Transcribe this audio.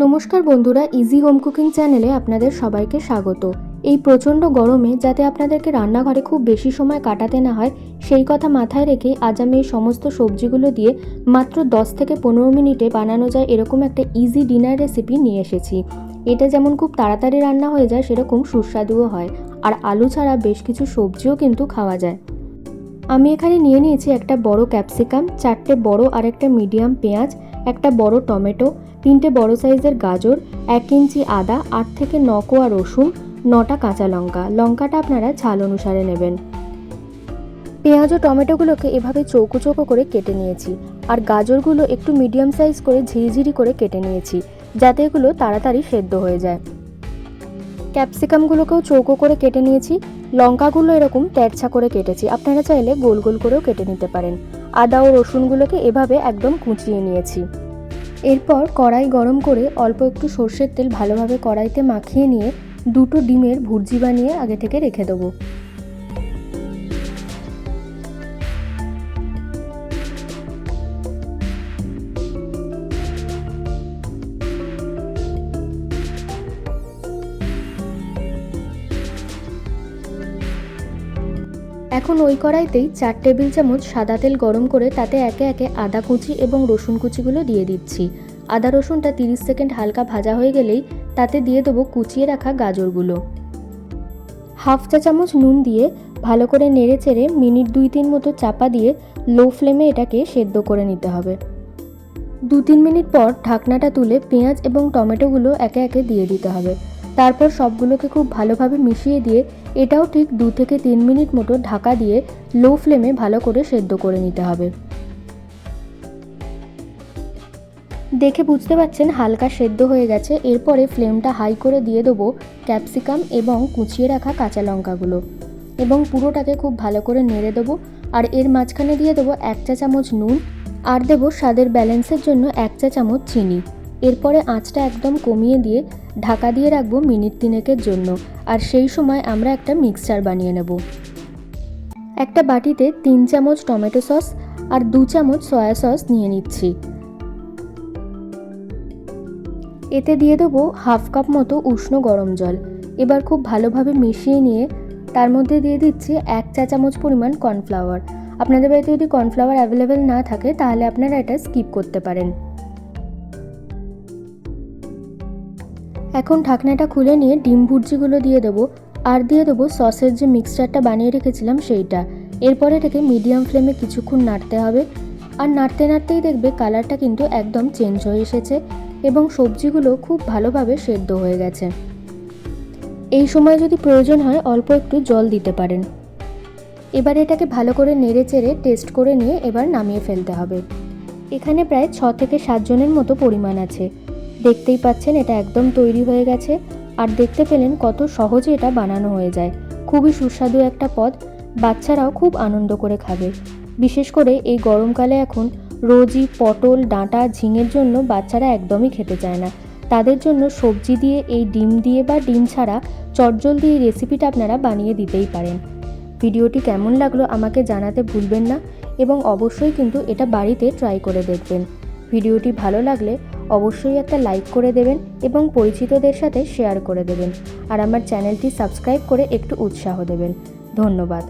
নমস্কার বন্ধুরা, easy home cooking চ্যানেলে আপনাদের সবাইকে স্বাগত। এই প্রচণ্ড গরমে যাতে আপনাদেরকে রান্নাঘরে খুব বেশি সময় কাটাতে না হয় সেই কথা মাথায় রেখেই আজ আমি এই সমস্ত সবজিগুলো দিয়ে মাত্র 10 থেকে 15 মিনিটে বানানো যায় এরকম একটা ইজি ডিনার রেসিপি নিয়ে এসেছি। এটা যেমন খুব তাড়াতাড়ি রান্না হয়ে যায় সেরকম সুস্বাদুও হয়, আর আলু ছাড়া বেশ কিছু সবজিও কিন্তু খাওয়া যায়। আমি এখানে নিয়ে নিয়েছি একটা বড় ক্যাপসিকাম, 4টে বড় আর একটা মিডিয়াম পেঁয়াজ, একটা বড় টমেটো, 3টে বড় সাইজের গাজর, 1 ইঞ্চি আদা, 8 থেকে 9 কোয়া রসুন, 9টা কাঁচা লঙ্কা। লঙ্কাটা আপনারা ঝাল অনুসারে নেবেন। পেঁয়াজ ও টমেটোগুলোকে এভাবে চৌকো চৌকো করে কেটে নিয়েছি, আর গাজরগুলো একটু মিডিয়াম সাইজ করে ঝিরিঝিরি করে কেটে নিয়েছি যাতে এগুলো তাড়াতাড়ি সেদ্ধ হয়ে যায়। ক্যাপসিকামগুলোকেও চৌকো করে কেটে নিয়েছি। লঙ্কাগুলো এরকম তেরছা করে কেটেছি, আপনারা চাইলে গোল গোল করেও কেটে নিতে পারেন। আদা ও রসুনগুলোকে এভাবে একদম কুচিয়ে নিয়েছি। এরপর কড়াই গরম করে অল্প একটু সর্ষের তেল ভালোভাবে কড়াইতে মাখিয়ে নিয়ে 2টো ডিমের ভুর্জি বানিয়ে আগে থেকে রেখে দেবো। এখন ওই কড়াইতেই 4 টেবিল চামচ সাদা তেল গরম করে তাতে একে একে আদা কুচি এবং রসুন কুচিগুলো দিয়ে দিচ্ছি। আদা রসুনটা 30 সেকেন্ড হালকা ভাজা হয়ে গেলেই তাতে দিয়ে দেবো কুচিয়ে রাখা গাজরগুলো। হাফ চা চামচ নুন দিয়ে ভালো করে নেড়ে চেড়ে মিনিট 2-3 মতো চাপা দিয়ে লো ফ্লেমে এটাকে সেদ্ধ করে নিতে হবে। 2-3 মিনিট পর ঢাকনাটা তুলে পেঁয়াজ এবং টমেটোগুলো একে একে দিয়ে দিতে হবে। তারপর সবগুলোকে খুব ভালোভাবে মিশিয়ে দিয়ে এটাও ঠিক 2 থেকে 3 মিনিট মতো ঢাকা দিয়ে লো ফ্লেমে ভালো করে সেদ্ধ করে নিতে হবে। দেখে বুঝতে পারছেন হালকা সেদ্ধ হয়ে গেছে। এরপরে ফ্লেমটা হাই করে দিয়ে দেবো ক্যাপসিকাম এবং কুচিয়ে রাখা কাঁচা লঙ্কাগুলো এবং পুরোটাকে খুব ভালো করে নেড়ে দেবো। আর এর মাঝখানে দিয়ে দেবো 1 চা চামচ নুন আর দেবো স্বাদের ব্যালেন্সের জন্য 1 চা চামচ চিনি। এরপরে আঁচটা একদম কমিয়ে দিয়ে ঢাকা দিয়ে রাখবো মিনিট 3-এর জন্য। আর সেই সময় আমরা একটা মিক্সচার বানিয়ে নেব। একটা বাটিতে 3 চামচ টমেটো সস আর 2 চামচ সয়া সস নিয়ে নিচ্ছি। এতে দিয়ে দেবো হাফ কাপ মতো উষ্ণ গরম জল। এবার খুব ভালোভাবে মিশিয়ে নিয়ে তার মধ্যে দিয়ে দিচ্ছি 1 চা চামচ পরিমাণ কর্নফ্লাওয়ার। আপনাদের বাড়িতে যদি কর্নফ্লাওয়ার অ্যাভেলেবেল না থাকে তাহলে আপনারা এটা স্কিপ করতে পারেন। এখন ঢাকনাটা খুলে নিয়ে ডিম ভুর্জিগুলো দিয়ে দেবো আর দিয়ে দেবো সসের যে মিক্সচারটা বানিয়ে রেখেছিলাম সেইটা। এরপরে এটাকে মিডিয়াম ফ্লেমে কিছুক্ষণ নাড়তে হবে, আর নাড়তে নাড়তেই দেখবে কালারটা কিন্তু একদম চেঞ্জ হয়ে এসেছে এবং সবজিগুলো খুব ভালোভাবে সেদ্ধ হয়ে গেছে। এই সময় যদি প্রয়োজন হয় অল্প একটু জল দিতে পারেন। এবার এটাকে ভালো করে নেড়ে চেড়ে টেস্ট করে নিয়ে এবার নামিয়ে ফেলতে হবে। এখানে প্রায় 6 থেকে 7 জনের মতো পরিমাণ আছে। দেখতেই পাচ্ছেন এটা একদম তৈরি হয়ে গেছে। আর দেখতে পেলেন কত সহজে এটা বানানো হয়ে যায়। খুবই সুস্বাদু একটা পদ, বাচ্চারাও খুব আনন্দ করে খাবে। বিশেষ করে এই গরমকালে এখন রোজই পটল, ডাঁটা, ঝিঙের জন্য বাচ্চারা একদমই খেতে চায় না। তাদের জন্য সবজি দিয়ে, এই ডিম দিয়ে বা ডিম ছাড়া চটজলদি এই রেসিপিটা আপনারা বানিয়ে দিতেই পারেন। ভিডিওটি কেমন লাগলো আমাকে জানাতে ভুলবেন না এবং অবশ্যই কিন্তু এটা বাড়িতে ট্রাই করে দেখবেন। ভিডিওটি ভালো লাগলে অবশ্যই একটা লাইক করে দেবেন এবং পরিচিতদের সাথে শেয়ার করে দেবেন। আর আমার চ্যানেলটি সাবস্ক্রাইব করে একটু উৎসাহ দেবেন। ধন্যবাদ।